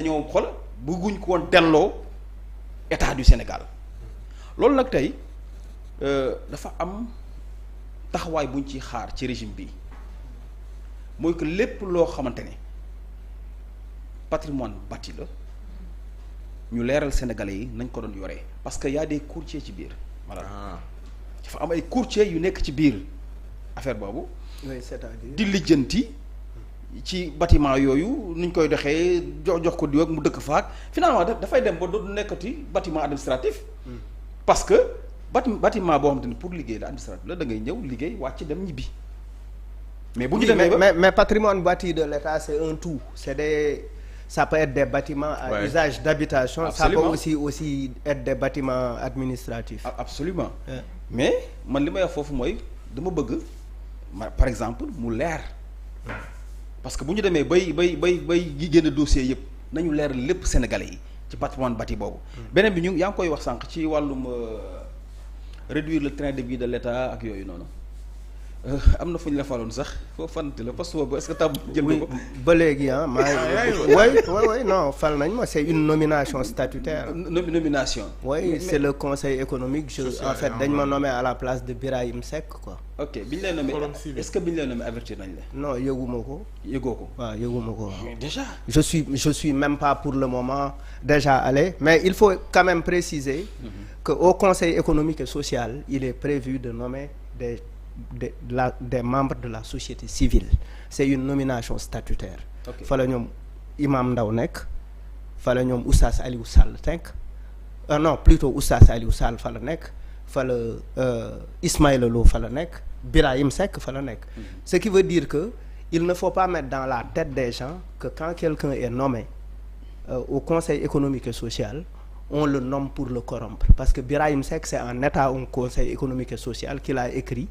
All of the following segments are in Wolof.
dañoo xool bëgguñ ko woon delloo état du Sénégal loolu nag tey dafa am taxawaay buñ ciy xaar ci régime bi mooy que lépp loo xamante ne patrimoine bâti la ñu leeral Sénégalais yi nañ ko doon yoree parce que y a des courtiers ci biir voilà dafa am ay courtiers yu nekk ci biir affaire boobu di lijjanti ci bâtiment yooyu nuñ koy doxee jox ko diw ak mu dëkk faak finalement dafay dem ba du nekkati bâtiment administratif parce que bâtiment boo xamante ni pour liggéey la administratif la da ngay ñëw liggéey wàcc dem ñibbi mais bu ñu demee mais patrimoine bâti de l'État c'est un tout ça peut être des bâtiments à usage d'habitation. Absolument. Ça peut aussi être des bâtiments administratifs. Absolument. Mais man li may wax foofu mooy dama bëgg par exemple mu leer parce que bu ñu demee bay génn dossier yëpp nañu leer lépp Sénégalais yi ci patrimoine bâti boobu. beneen bi yaa ngi koy wax sànq ci wàllum réduire le train de vie de l'État ak yooyu noonu. am na fu ñu la faloon sax foofu fànte la poste boobu est-ce que tam jël ko ba léegi oui non fal nañ ma c'est une nomination statutaire. Nomination. Oui, mais c'est le conseil économique en fait dañ ma nommé à la place de Birahim Seck quoi. Ok bi ñu lay nommé est-ce que bi ñu lay nommé avertir nañ la. Non yëguma ko. yëgoo ko. waaw yëguma ko. Déjà. Je suis même pas pour le moment déjà allé mais il faut quand même préciser que au conseil économique et social il est prévu de nommer des membres de la société civile. C'est une nomination statutaire. Fa la ñoom Imam Ndaw nekk fa la ñoom Oustaz Aliou Sall nekk non plutôt Oustaz Aliou Sall fa la nekk fa la Ismaïla Lo fa la nekk Birahim Seck fa la nekk. Ce qui veut dire que il ne faut pas mettre dans la tête des gens que quand quelqu'un est nommé au conseil économique et social on le nomme pour le corrompre parce que Birahim Seck c'est en état un conseil économique et social qu'il a écrit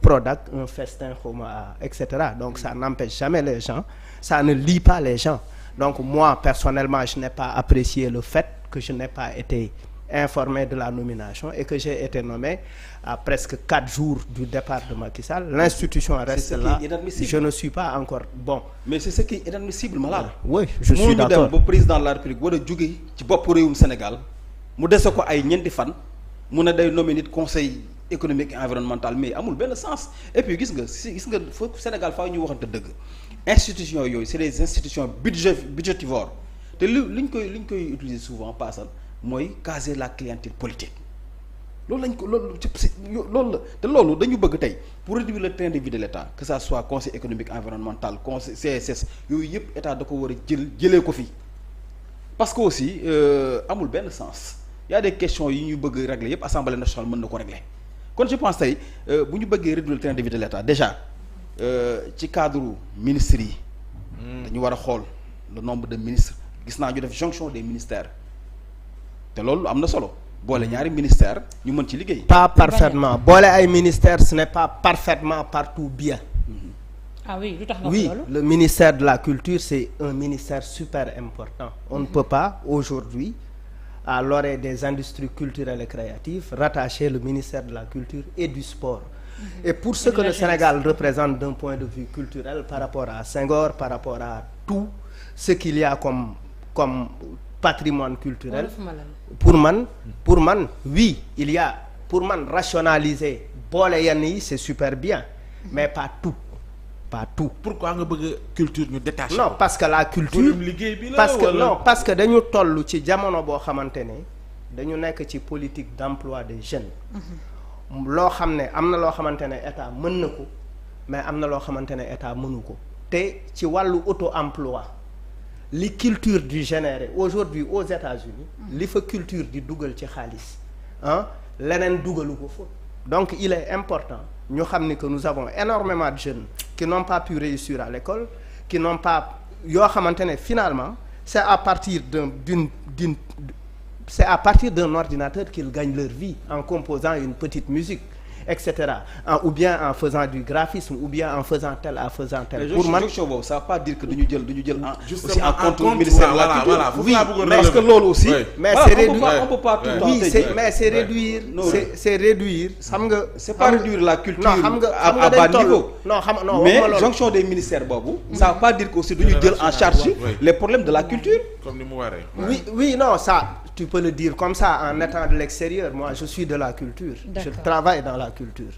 Prodac un festin xawma etc. Donc ça n'empêche jamais les gens, ça ne lie pas les gens. Donc moi personnellement je n'ai pas apprécié le fait que je n'ai pas été informé de la nomination et que j'ai été nommé à presque 4 jours du départ de Macky Sall. L'institution reste là. Je ne suis pas encore bon. Mais c'est ce qui est inadmissible malade. Oui, je suis d'accord. Mu dem ba président de la République war a jóge ci bopp réewum Sénégal mu dese ko ay ñeenti fan mu ne day nommer nit conseil économique et environnemental mais amul benn sens et puis gis nga foo Sénégal faa ñu waxante dëgg institutions yooyu c'est des institutions budgétivores te liñ koy utiliser souvent passal mooy caser la clientèle politique loolu lañ ko loolu la te loolu dañu bëgg tey pour réduire le train de vie de l'État que ça soit conseil économique environnemental conseil CSS yooyu yëpp état da ko war a jëlee ko fi parce que aussi amul benn sens y a des questions yi ñu bëgg régler yëpp assemblée nationale mën na ko régler kon je pense tey bu ñu bëggee réduire le train de vie de l'État déjà ci cadre ministres yi dañu war a xool le nombre de ministres gis naa ñu def jonction des ministères te loolu am na solo boole ñaari ministère ñu mën ci liggéey. Pas parfaitement boole ay ministères ce n'est pas parfaitement partout bien. Ah oui, lu tax nga oui, loolu. le ministère de la culture c'est un ministère super important. On ne peut pas aujourd'hui à l'orée des industries culturelles et créatives rattacher le ministère de la culture et du sport. Et pour ce que le Sénégal représente d'un point de vue culturel par rapport à Senghor, par rapport à tout ce qu'il y a comme patrimoine culturel, pour man oui il y a pour man rationaliser boole yenn yi c'est super bien mais pas tout. Pourquoi nga bëgg culture ñu détaché. Non parce que la culture parce que dañu toll ci jamono boo xamante ne dañu nekk ci politique d'emploi des jeunes. loo xam ne am na loo xamante ne état mën na ko mais am na loo xamante ne état mënu ko te ci wàllu auto-emploi li culture di générer aujourd'hui aux États-Unis li fa culture di dugal ci xaalis leneen dugalu ko fa donc il est important ñu xam ni que nous avons énormément de jeunes qui n'ont pas pu réussir à l'école qui n'ont pas yoo xamante ne finalement c'est à partir d'un ordinateur qu'ils gagnent leur vie en composant une petite musique etc. Ou bien en faisant du graphisme ou bien en faisant tel. Pour man jonction boobu ça veut pas dire que duñu jël aussi en en compte compte, ministère de la culture. voilà, Oui, parce que loolu aussi. mais voilà, c'est réduire on peut pas tout le temps oui tey c'est réduire c'est réduire xam nga c'est pas réduire la culture xam nga à bas niveau non mais jonction des ministères boobu ça veut pas dire que aussi duñu jël en charge les problèmes de la culture. comme ni mu waree. oui non ça tu peux le dire comme ça en étant de l'extérieur. Moi je suis de la culture. D'accord. Je travaille dans la culture.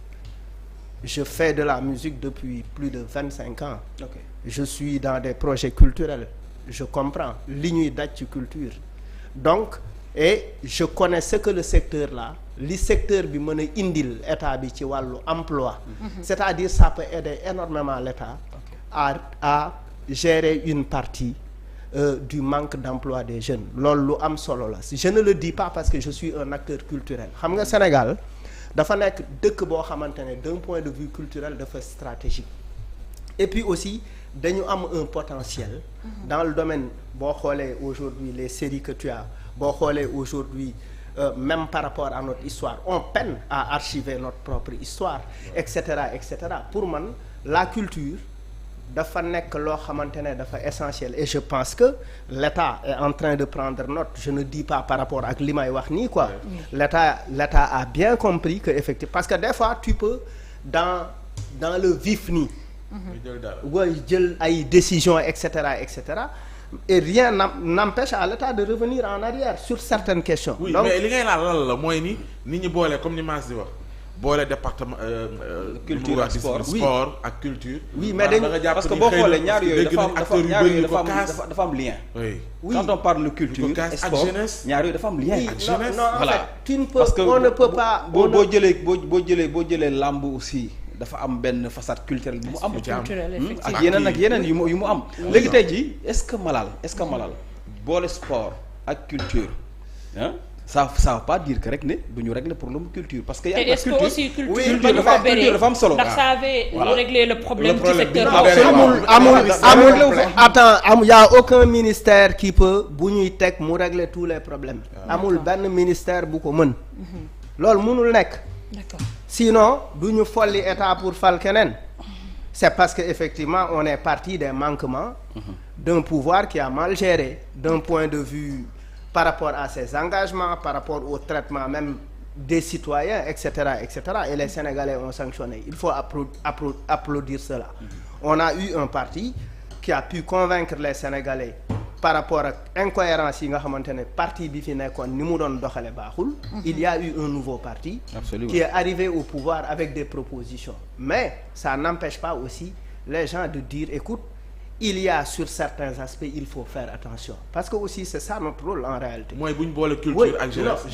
Je fais de la musique depuis plus de 25 ans. Okay. Je suis dans des projets culturels. Je comprends li ñuy daj ci culture. Donc et je connais ce que le secteur là li secteur bi mën a indil état bi ci wàllu emploi. C'est-à-dire ça peut aider énormément l'état à gérer une partie du manque d'emploi des jeunes. Loolu lu am solo la. Je ne le dis pas parce que je suis un acteur culturel. Xam nga Sénégal dafa nekk dëkk boo xamante ne d'un point de vue culturel dafa stratégique. Et puis aussi dañu am un potentiel dans le domaine boo xoolee aujourd'hui les séries que tu as boo xoolee aujourd'hui même par rapport à notre histoire on peine à archiver notre propre histoire etc. Pour man la culture dafa nekk loo xamante ne dafa essentiel et je pense que l'État est en train de prendre note. Je ne dis pas par rapport ak li may wax nii quoi. L'État a bien compris que effectivement parce que des fois tu peux dans le vif nii way jël ay décisions etc. et rien n'empêche à l'État de revenir en arrière sur certaines questions. Oui, donc mais li ngay laal lan la mooy ni nit ñi boole comme ni Mass di wax boole département culture ak sport sport ak culture. oui mais dañu parce que boo xoolee ñaar yooyu dafa am lien. oui quand on parle de culture et sport ñaar yooyu dafa am lien. non en voilà. fait tu ne peux parce que on ne peut pas boo jëlee làmb aussi dafa am benn façade culturelle bu mu am. culturel effectivement ak yeneen yu mu am. léegi tey jii est-ce que Malal boole sport ak culture ah ça veut pas dire que rek ne du ñu régler problème culture parce que. est-ce que aussi culture dafa am solo. ndax ça avait réglé le problème du secteur. Attends, y a aucun ministère qui peut bu ñuy teg mu régler tous les problèmes. amul benn ministère bu ko mën. loolu mënul nekk. D'accord. Sinon du ñu folli état pour fal keneen. C'est parce que effectivement on est parti des manquements d'un pouvoir qui a mal géré d'un point de vue par rapport à ses engagements, par rapport au traitement même des citoyens, etc. Et les Sénégalais ont sanctionné. Il faut applaudir cela. On a eu un parti qui a pu convaincre les Sénégalais par rapport ak incohérence yi nga xamante ne parti bi fi nekkoon ni mu doon doxale baaxul. Il y a eu un nouveau parti. Absolument. Qui est arrivé au pouvoir avec des propositions. Mais ça n'empêche pas aussi les gens de dire écoute, il y a sur certains aspects il faut faire attention parce que aussi c'est ça notre rôle en réalité. mooy bu ñu boole culture ak jeunesse.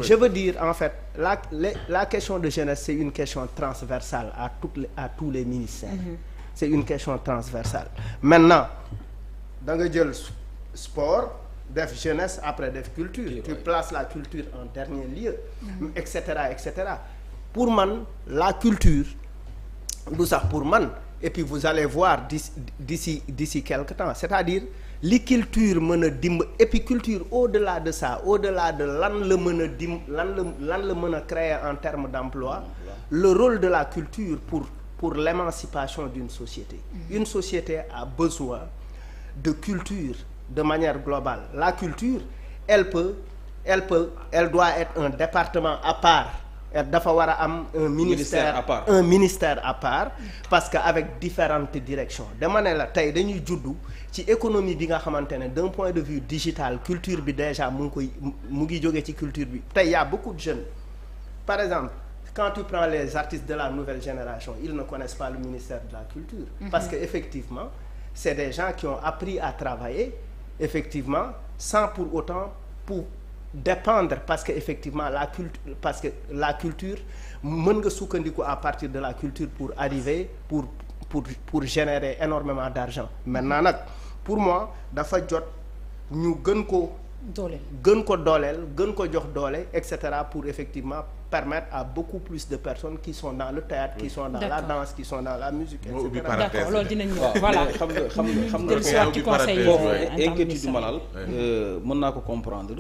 je veux dire en fait la question de jeunesse c'est une question transversale à tous les ministères. C'est une question transversale. Maintenant da nga jël sport def jeunesse après def culture. Tu places la culture en dernier lieu. etc. Pour man la culture du sax pour man. Et puis vous allez voir d'ici quelque temps c'est-à-dire li culture mën a et puis culture au-delà de ça au-delà de lan la mën a lan la mën a créer en termes d'emploi le rôle de la culture pour l'émancipation d'une société. Une société a besoin de culture de manière globale. La culture elle doit être un département à part. dafa war a am un ministère à part parce que avec différentes directions dama ne la tey dañuy juddu ci économie bi nga xamante ne d'un point de vue digital culture bi déjà mu ngi jógee ci culture bi tey y a beaucoup de jeunes par exemple quand tu prends les artistes de la nouvelle génération ils ne connaissent pas le ministère de la culture parce que effectivement c'est des gens qui ont appris à travailler effectivement sans pour autant dépendre parce que effectivement la culture mën nga sukkandiku à partir de la culture pour arriver pour générer énormément d'argent. Maintenant nag pour moi dafa jot ñu gën ko dooleel gën ko jox doole etc. pour effectivement permettre à beaucoup plus de personnes qui sont dans le théâtre qui sont dans la danse qui sont dans la musique etc. D'accord loolu dinañ ñëw voilà xam nga inquiétude Malal mën naa ko comprendre